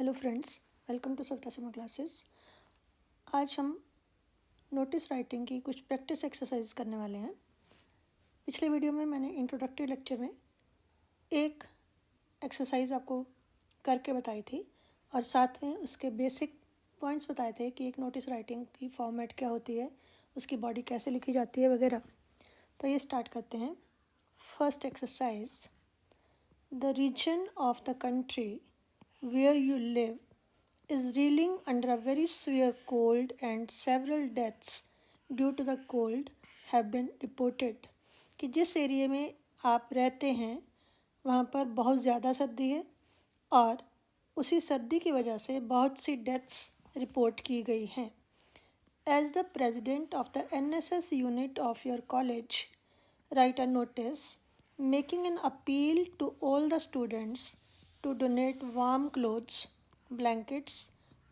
Hello friends, welcome to Savita Sharma classes. आज हम notice writing की कुछ प्रैक्टिस एक्सरसाइज करने वाले हैं। पिछले वीडियो में मैंने इंट्रोडक्टरी लेक्चर में एक एक्सरसाइज आपको करके बताई थी और साथ में उसके बेसिक पॉइंट्स बताए थे कि एक नोटिस राइटिंग की फॉर्मेट क्या होती है, उसकी बॉडी कैसे लिखी जाती है वगैरह। तो ये स्टार्ट करते हैं। First exercise, the region of the country where you live is reeling under a very severe cold and several deaths due to the cold have been reported। कि जिस एरिया में आप रहते हैं वहाँ पर बहुत ज़्यादा सर्दी है और उसी सर्दी की वजह से बहुत सी डेथ्स रिपोर्ट की गई हैं। As the president of the NSS unit of your college, write a notice making an appeal to all the students to donate warm clothes, blankets,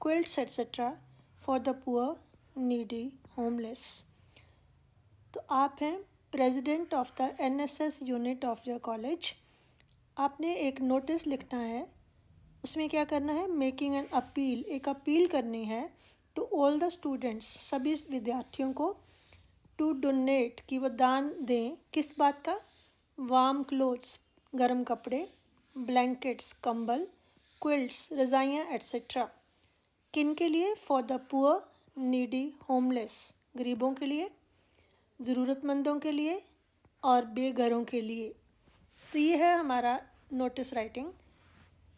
quilts, etc. for the poor, needy, homeless। तो आप हैं president of the NSS unit of your college. आपने एक notice लिखना है, उसमें क्या करना है, मेकिंग एन अपील, एक अपील करनी है टू ऑल द स्टूडेंट्स, सभी विद्यार्थियों को, टू डोनेट, कि वो दान दें, किस बात का, वार्म क्लोथ्स, गर्म कपड़े, ब्लैंकेट्स, कंबल, क्विल्ट्स, रज़ाइयाँ एट्सेट्रा। किन के लिए, for the poor, needy, homeless, गरीबों के लिए, ज़रूरतमंदों के लिए और बेघरों के लिए। तो ये है हमारा नोटिस राइटिंग।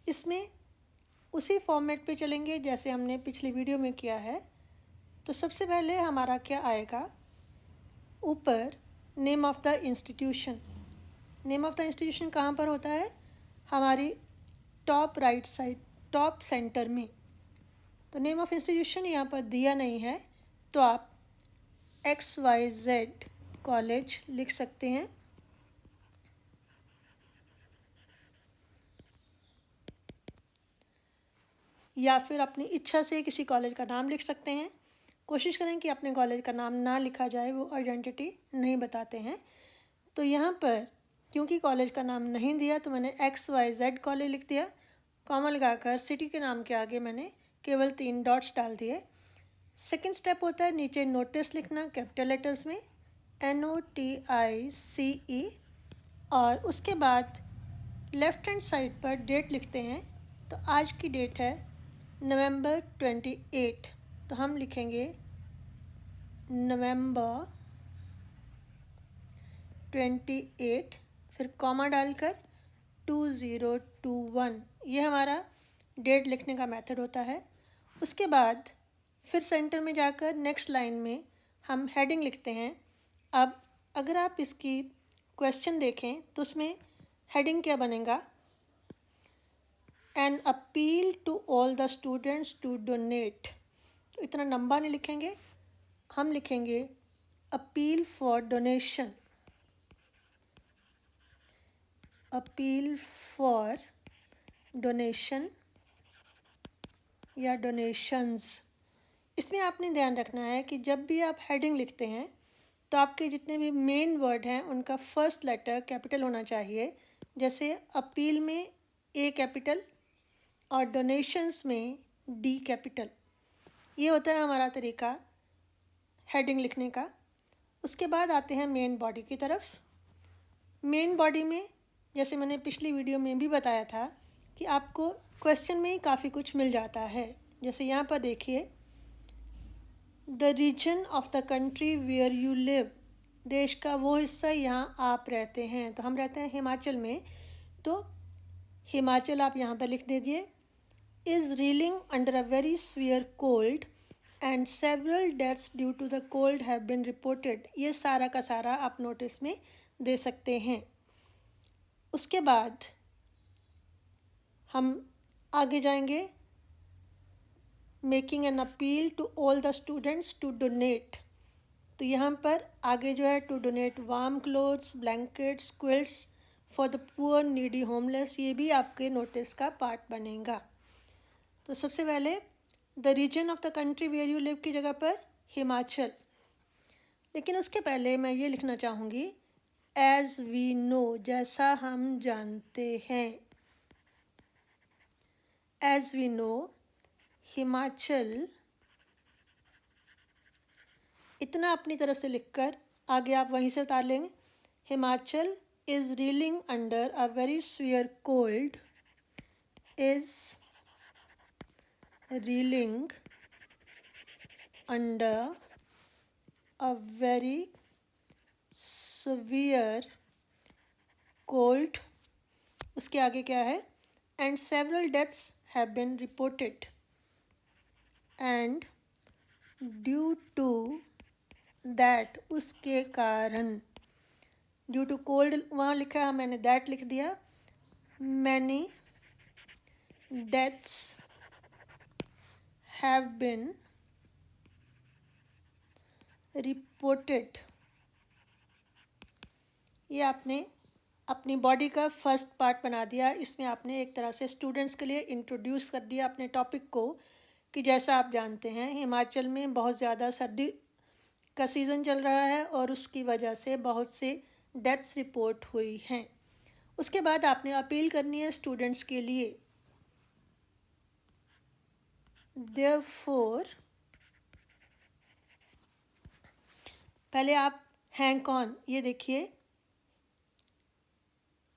इसमें उसी फॉर्मेट पे चलेंगे जैसे हमने पिछली वीडियो में किया है। तो सबसे पहले हमारा क्या आएगा, ऊपर name of the institution. Name of the institution कहाँ पर होता है, हमारी top right side, top centre में। तो नेम ऑफ़ इंस्टीट्यूशन यहाँ पर दिया नहीं है तो आप XYZ कॉलेज लिख सकते हैं। या फिर अपनी इच्छा से किसी कॉलेज का नाम लिख सकते हैं। कोशिश करें कि अपने कॉलेज का नाम ना लिखा जाए, वो आइडेंटिटी नहीं बताते हैं। तो यहाँ पर क्योंकि कॉलेज का नाम नहीं दिया तो मैंने XYZ कॉलेज लिख दिया। कॉमा लगाकर सिटी के नाम के आगे मैंने केवल 3 डॉट्स डाल दिए। सेकंड स्टेप होता है नीचे नोटिस लिखना कैपिटल लेटर्स में, NOTICE, और उसके बाद लेफ़्ट हैंड साइड पर डेट लिखते हैं। तो आज की डेट है नवंबर 28, तो हम लिखेंगे नवंबर 28, फिर कॉमा डालकर 2021। ये हमारा डेट लिखने का मेथड होता है। उसके बाद फिर सेंटर में जाकर नेक्स्ट लाइन में हम हेडिंग लिखते हैं। अब अगर आप इसकी क्वेश्चन देखें तो उसमें हेडिंग क्या बनेगा, an appeal to all the students to donate. तो इतना लंबा नहीं लिखेंगे, हम लिखेंगे appeal for donation, appeal for donation या डोनेशंस। इसमें आपने ध्यान रखना है कि जब भी आप हेडिंग लिखते हैं तो आपके जितने भी मेन वर्ड हैं उनका फर्स्ट लेटर कैपिटल होना चाहिए। जैसे अपील में A कैपिटल और डोनेशंस में D कैपिटल। ये होता है हमारा तरीका हेडिंग लिखने का। उसके बाद आते हैं मेन बॉडी की तरफ। मेन बॉडी में जैसे मैंने पिछली वीडियो में भी बताया था कि आपको क्वेश्चन में ही काफ़ी कुछ मिल जाता है। जैसे यहाँ पर देखिए, the region of the country where you live, देश का वो हिस्सा यहाँ आप रहते हैं। तो हम रहते हैं हिमाचल में, तो हिमाचल आप यहाँ पर लिख दीजिए। Is reeling under a very severe cold and several deaths due to the cold have been reported. ये सारा का सारा आप नोटिस में दे सकते हैं। उसके बाद हम आगे जाएंगे, making an appeal to all the students to donate. तो यहाँ पर आगे जो है to donate warm clothes, blankets, quilts for the poor, needy, homeless, ये भी आपके नोटिस का पार्ट बनेगा। तो सबसे पहले the region of the country where you live की जगह पर हिमाचल। लेकिन उसके पहले मैं ये लिखना चाहूँगी, एज वी नो, जैसा हम जानते हैं। एज वी नो हिमाचल, इतना अपनी तरफ से लिखकर आगे आप वहीं से उतार लेंगे। Himachal is reeling under a very severe cold, is reeling under a very severe cold. उसके आगे क्या है? And several deaths have been reported, and due to that, उसके कारण, ड्यू टू कोल्ड वहाँ लिखा है, मैंने दैट लिख दिया। Many deaths have been reported. ये आपने अपनी बॉडी का फर्स्ट पार्ट बना दिया। इसमें आपने एक तरह से स्टूडेंट्स के लिए इंट्रोड्यूस कर दिया अपने टॉपिक को, कि जैसा आप जानते हैं हिमाचल में बहुत ज़्यादा सर्दी का सीज़न चल रहा है और उसकी वजह से बहुत से डेथ्स रिपोर्ट हुई हैं। उसके बाद आपने अपील करनी है स्टूडेंट्स के लिए। देयरफॉर, पहले आप हैं कौन ये देखिए।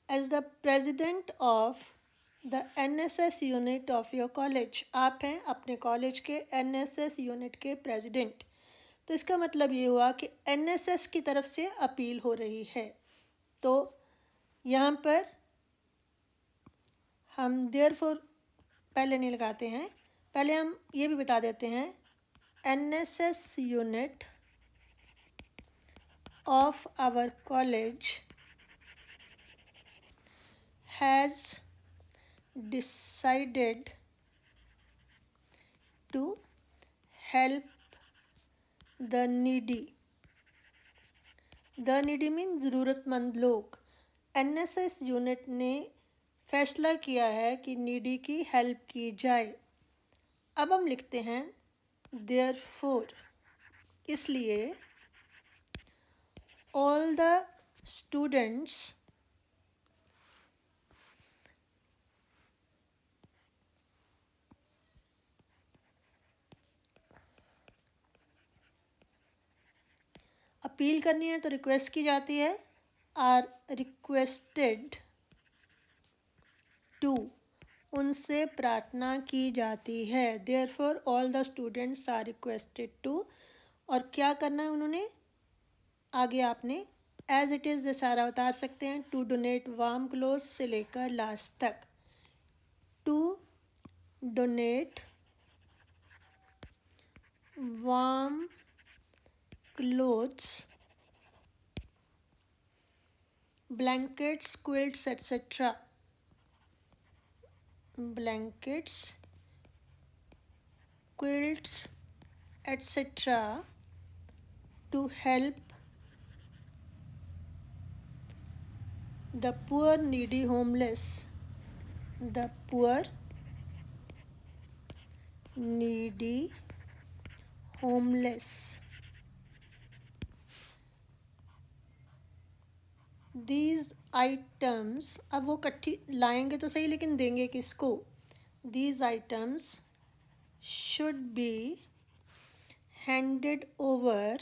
As the president of the NSS unit of your college, आप हैं अपने कॉलेज के NSS यूनिट के प्रेजिडेंट। तो इसका मतलब ये हुआ कि NSS की तरफ से अपील हो रही है। तो यहाँ पर हम देयरफॉर पहले नहीं लगाते हैं, पहले हम ये भी बता देते हैं NSS unit of our college has decided to help the needy. The needy means ज़रूरतमंद लोग। NSS यूनिट ने फैसला किया है कि नीडी की हेल्प की जाए। अब हम लिखते हैं therefore, इसलिए all the students अपील करनी है तो रिक्वेस्ट की जाती है, आर रिक्वेस्टेड टू, उनसे प्रार्थना की जाती है। Therefore all the students are requested to, और क्या करना है उन्होंने आगे आपने एज इट इज़ ये सारा उतार सकते हैं। टू डोनेट वार्म क्लोथ से लेकर लास्ट तक, to donate warm clothes, blankets, quilts, etc. Blankets, quilts, etc. to help the poor, needy, homeless. The poor, needy, homeless. These items, अब वो इकट्ठी लाएंगे तो सही, लेकिन देंगे किसको? These items should be handed over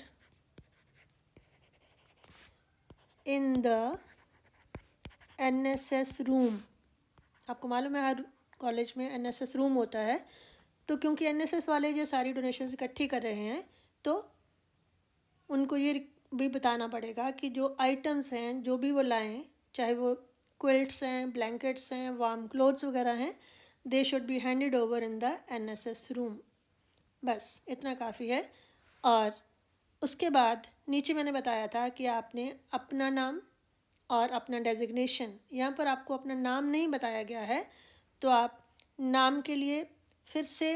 in the NSS room. आपको मालूम है हर कॉलेज में NSS रूम होता है। तो क्योंकि NSS वाले ये सारी डोनेशंस इकट्ठी कर रहे हैं, तो उनको ये भी बताना पड़ेगा कि जो आइटम्स हैं जो भी वो लाएं, चाहे वो क्विल्ट्स हैं, ब्लैंकेट्स हैं, वार्म क्लोथ्स वगैरह हैं, they should be handed over in the NSS room. बस इतना काफ़ी है। और उसके बाद नीचे मैंने बताया था कि आपने अपना नाम और अपना डेजिग्नेशन, यहाँ पर आपको अपना नाम नहीं बताया गया है, तो आप नाम के लिए फिर से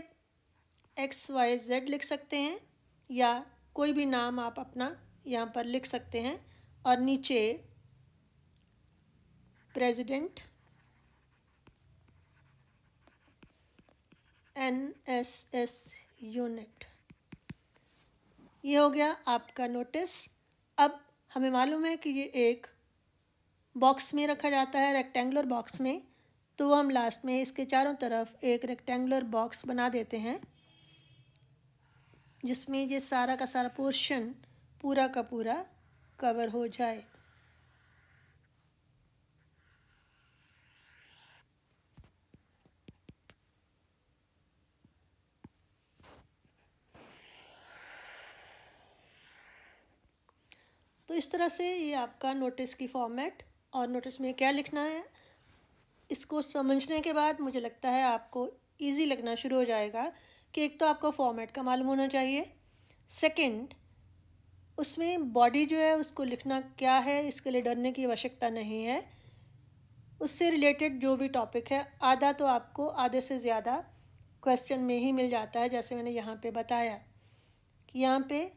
XYZ लिख सकते हैं, या कोई भी नाम आप अपना यहाँ पर लिख सकते हैं। और नीचे प्रेसिडेंट NSS यूनिट, ये हो गया आपका नोटिस। अब हमें मालूम है कि ये एक बॉक्स में रखा जाता है, रेक्टेंगुलर बॉक्स में। तो वो हम लास्ट में इसके चारों तरफ एक रेक्टेंगुलर बॉक्स बना देते हैं जिसमें ये सारा का सारा पोर्शन पूरा का पूरा कवर हो जाए। तो इस तरह से ये आपका नोटिस की फॉर्मेट और नोटिस में क्या लिखना है इसको समझने के बाद मुझे लगता है आपको इजी लगना शुरू हो जाएगा कि एक तो आपको फॉर्मेट का मालूम होना चाहिए, सेकंड उसमें बॉडी जो है उसको लिखना क्या है, इसके लिए डरने की आवश्यकता नहीं है। उससे रिलेटेड जो भी टॉपिक है आधा तो आपको आधे से ज़्यादा क्वेश्चन में ही मिल जाता है, जैसे मैंने यहाँ पे बताया कि यहाँ पे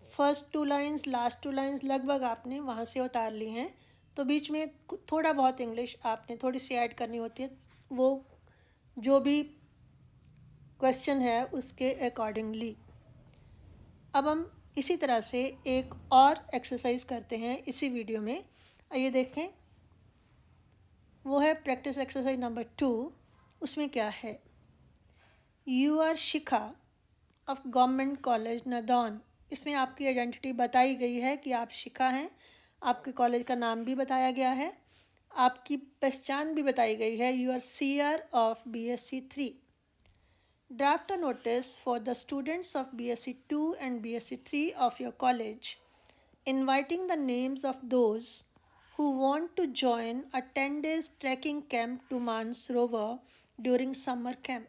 फर्स्ट 2 लाइंस लास्ट 2 लाइंस लगभग आपने वहाँ से उतार ली हैं, तो बीच में थोड़ा बहुत इंग्लिश आपने थोड़ी सी ऐड करनी होती है, वो जो भी क्वेश्चन है उसके अकॉर्डिंगली। अब हम इसी तरह से एक और एक्सरसाइज करते हैं इसी वीडियो में, आइए देखें। वो है प्रैक्टिस एक्सरसाइज नंबर 2। उसमें क्या है, you are Shikha of government college Nadaun. इसमें आपकी आइडेंटिटी बताई गई है कि आप शिखा हैं, आपके कॉलेज का नाम भी बताया गया है, आपकी पहचान भी बताई गई है, you are CR of BSc 3। Draft a notice for the students of BSc 2 and BSc 3 of your college inviting the names of those who want to join a 10 days trekking camp to Mansarovar during summer camp।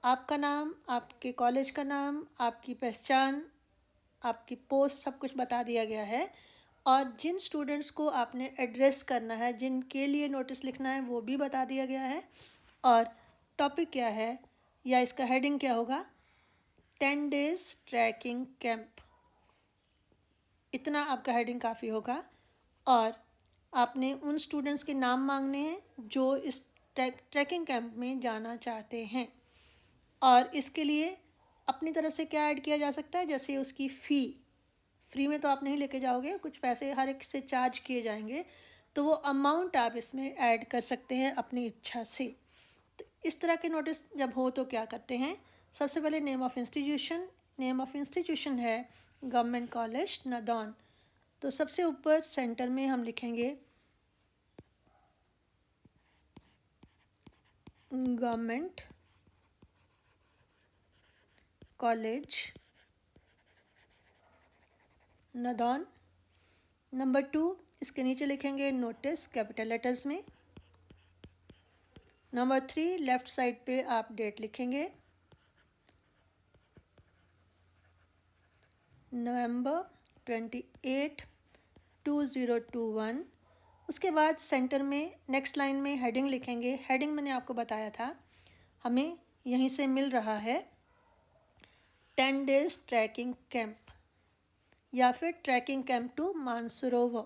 आपका नाम, आपके college का नाम, आपकी पहचान, आपकी post, सब कुछ बता दिया गया है और जिन स्टूडेंट्स को आपने एड्रेस करना है, जिनके लिए नोटिस लिखना है, वो भी बता दिया गया है। और टॉपिक क्या है या इसका हेडिंग क्या होगा, 10 डेज ट्रैकिंग कैंप। इतना आपका हेडिंग काफ़ी होगा। और आपने उन स्टूडेंट्स के नाम मांगने हैं जो इस ट्रैकिंग कैंप में जाना चाहते हैं। और इसके लिए अपनी तरफ से क्या ऐड किया जा सकता है, जैसे उसकी फ़ी, फ्री में तो आप नहीं लेके जाओगे, कुछ पैसे हर एक से चार्ज किए जाएंगे, तो वो अमाउंट आप इसमें ऐड कर सकते हैं अपनी इच्छा से। तो इस तरह के नोटिस जब हो तो क्या करते हैं, सबसे पहले name of institution, name of institution है गवर्नमेंट कॉलेज नादौन, तो सबसे ऊपर सेंटर में हम लिखेंगे गवर्नमेंट कॉलेज नादौन। नंबर 2 इसके नीचे लिखेंगे नोटिस कैपिटल लेटर्स में। नंबर 3 लेफ़्ट साइड पे आप डेट लिखेंगे नवंबर 28, 2021। उसके बाद सेंटर में नेक्स्ट लाइन में हेडिंग लिखेंगे। हेडिंग मैंने आपको बताया था, हमें यहीं से मिल रहा है 10 डेज ट्रैकिंग कैंप या फिर trekking camp to Mansarovar.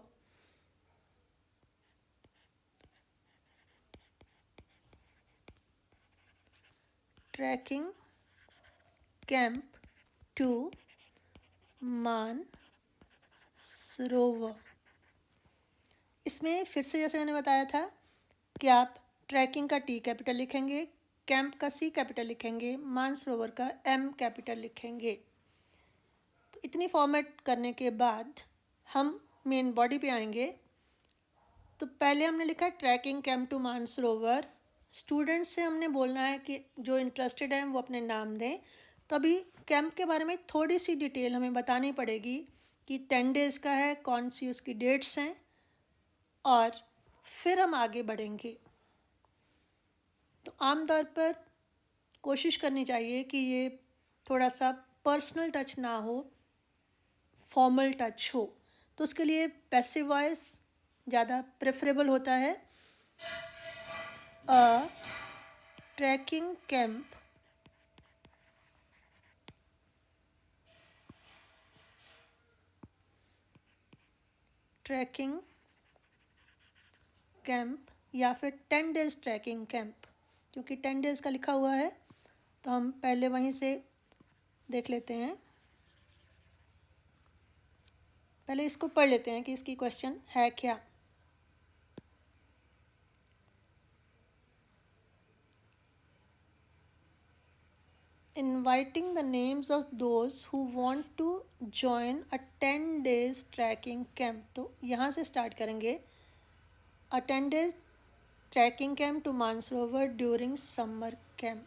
Trekking camp to Mansarovar. इसमें फिर से जैसे मैंने बताया था कि आप ट्रैकिंग का T कैपिटल लिखेंगे, कैंप का C कैपिटल लिखेंगे, मानसरोवर का M कैपिटल लिखेंगे। तो इतनी फॉर्मेट करने के बाद हम मेन बॉडी पे आएंगे। तो पहले हमने लिखा है trekking camp to Mansarovar. Students से हमने बोलना है कि जो इंटरेस्टेड हैं वो अपने नाम दें। तो अभी कैंप के बारे में थोड़ी सी डिटेल हमें बतानी पड़ेगी कि 10 डेज़ का है, कौन सी उसकी डेट्स हैं, और फिर हम आगे बढ़ेंगे। तो आमतौर पर कोशिश करनी चाहिए कि ये थोड़ा सा पर्सनल टच ना हो, फॉर्मल टच हो, तो उसके लिए पैसिव वॉइस ज़्यादा प्रेफरेबल होता है। अ ट्रैकिंग कैंप या फिर 10 डेज़ ट्रैकिंग कैंप, क्योंकि 10 डेज़ का लिखा हुआ है तो हम पहले वहीं से देख लेते हैं। पहले इसको पढ़ लेते हैं कि इसकी क्वेश्चन है क्या। inviting the names of those who want to join a 10 days trekking camp. तो यहाँ से स्टार्ट करेंगे. A 10 days trekking camp to Mansarovar during summer camp.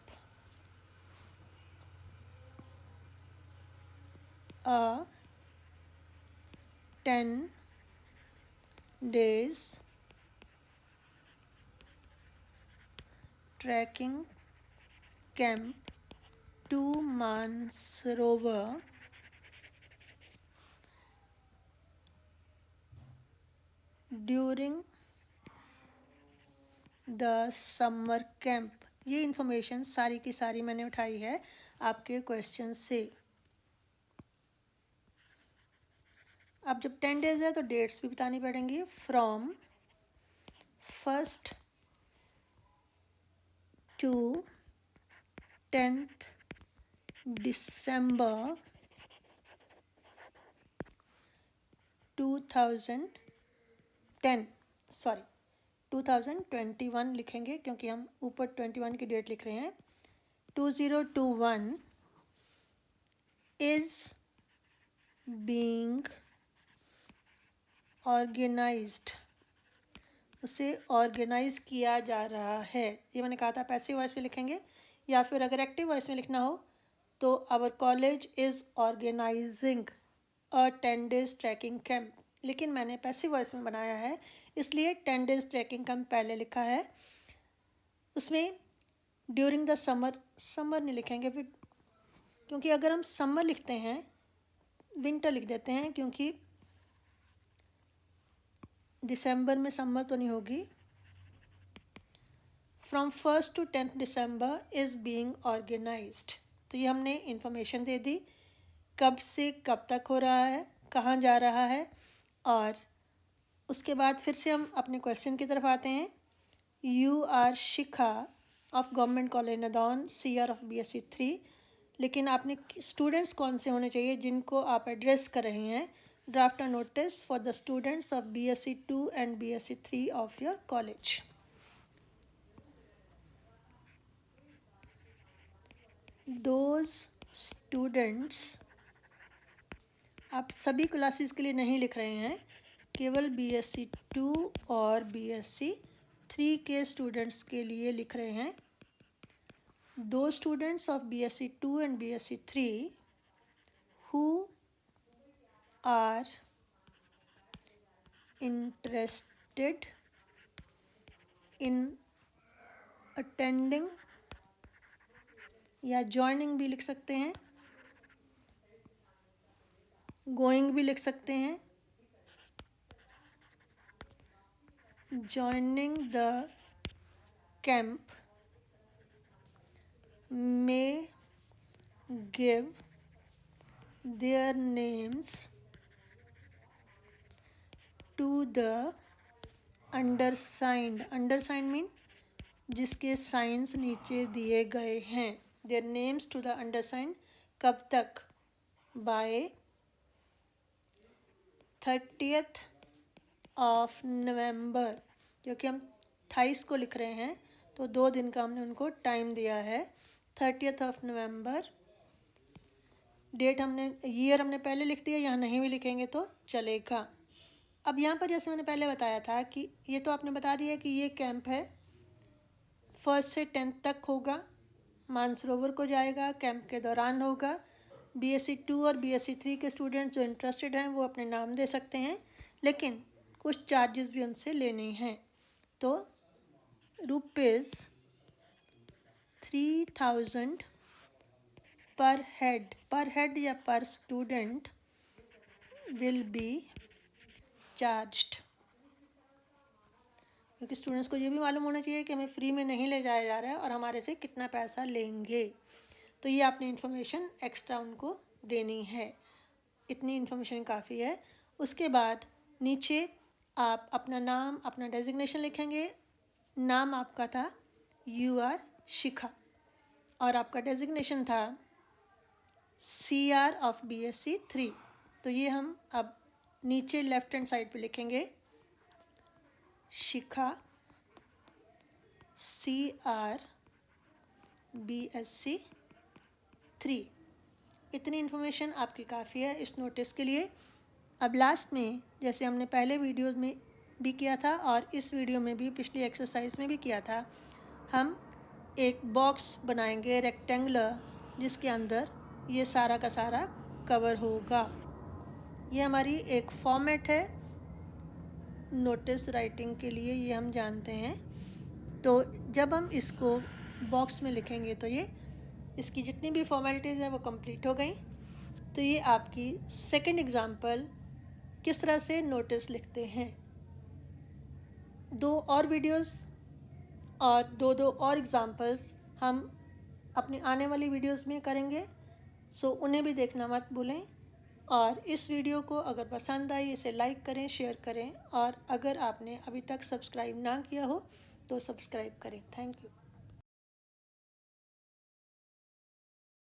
A 10 days trekking camp to Mansarovar during the summer camp. ये information सारी की सारी मैंने उठाई है आपके क्वेश्चन से. अब जब 10 डेज है तो डेट्स भी बतानी पड़ेंगी. From 1st to 10th December 2021 लिखेंगे क्योंकि हम ऊपर 21 की डेट लिख रहे हैं. 2021 is being organized. उसे ऑर्गेनाइज किया जा रहा है. ये मैंने कहा था पैसिव वॉइस में लिखेंगे, या फिर अगर एक्टिव वॉइस में लिखना हो तो our college is organising a 10 days trekking camp. लेकिन मैंने पैसिव वॉइस में बनाया है इसलिए 10 डेज ट्रैकिंग कैंप पहले लिखा है. उसमें ड्यूरिंग द समर नहीं लिखेंगे फिर, क्योंकि अगर हम समर लिखते हैं विंटर लिख देते हैं, क्योंकि दिसंबर में समर तो नहीं होगी. From 1st to 10th December is being organised. तो ये हमने इंफॉर्मेशन दे दी कब से कब तक हो रहा है, कहाँ जा रहा है. और उसके बाद फिर से हम अपने क्वेश्चन की तरफ आते हैं. You are Shikha of government college Nadaun, CR of BSc 3. लेकिन आपने स्टूडेंट्स कौन से होने चाहिए जिनको आप एड्रेस कर रहे हैं. Draft a notice for the students of BSc 2 and BSc 3 of your college. Those students, आप सभी क्लासेस के लिए नहीं लिख रहे हैं, केवल BSc 2 और BSc 3 के स्टूडेंट्स के लिए लिख रहे हैं. दो students of BSc 2 and BSc 3 who are interested in attending, या ज्वाइनिंग भी लिख सकते हैं, गोइंग भी लिख सकते हैं. joining the camp may give their names to the undersigned. undersigned mean जिसके साइंस नीचे दिए गए हैं. their names to the undersigned. कब तक? by 30th of November. क्योंकि हम 28 को लिख रहे हैं तो 2 दिन का हमने उनको टाइम दिया है. 30th of November. डेट हमने, ईयर हमने पहले लिख दिया, यहाँ नहीं भी लिखेंगे तो चलेगा. अब यहाँ पर जैसे मैंने पहले बताया था कि ये तो आपने बता दिया कि ये कैंप है 1st से 10th तक होगा, मानसरोवर को जाएगा, कैंप के दौरान होगा. BSc 2 और BSc 3 के स्टूडेंट्स जो इंटरेस्टेड हैं वो अपने नाम दे सकते हैं, लेकिन कुछ चार्जेस भी उनसे लेने हैं. तो ₹3000 पर हेड या पर स्टूडेंट विल बी चार्ज्ड. क्योंकि स्टूडेंट्स को ये भी मालूम होना चाहिए कि हमें फ्री में नहीं ले जाया जा रहा है और हमारे से कितना पैसा लेंगे. तो ये आपने इन्फॉर्मेशन एक्स्ट्रा उनको देनी है. इतनी इन्फॉर्मेशन काफ़ी है. उसके बाद नीचे आप अपना नाम, अपना डेजिग्नेशन लिखेंगे. नाम आपका था UR शिखा और आपका डेजिग्नेशन था CR ऑफ BSc 3. तो ये हम अब नीचे लेफ्ट हैंड साइड पे लिखेंगे शिखा CR BSc 3। इतनी इन्फॉर्मेशन आपकी काफ़ी है इस नोटिस के लिए। अब लास्ट में, जैसे हमने पहले वीडियो में भी किया था और इस वीडियो में भी, पिछली एक्सरसाइज में भी किया था, हम एक बॉक्स बनाएंगे रेक्टेंगुलर, जिसके अंदर ये सारा का सारा कवर होगा। ये हमारी एक फॉर्मेट है नोटिस राइटिंग के लिए, ये हम जानते हैं। तो जब हम इसको बॉक्स में लिखेंगे तो ये इसकी जितनी भी फॉर्मेलिटीज़ हैं वो कंप्लीट हो गई। तो ये आपकी सेकंड एग्जांपल किस तरह से नोटिस लिखते हैं। 2 और वीडियोस और 2 और एग्जांपल्स हम अपनी आने वाली वीडियोस में करेंगे, सो उन्हें भी देखना मत भूलें। और इस वीडियो को अगर पसंद आई इसे लाइक करें, शेयर करें, और अगर आपने अभी तक सब्सक्राइब ना किया हो तो सब्सक्राइब करें। Thank you.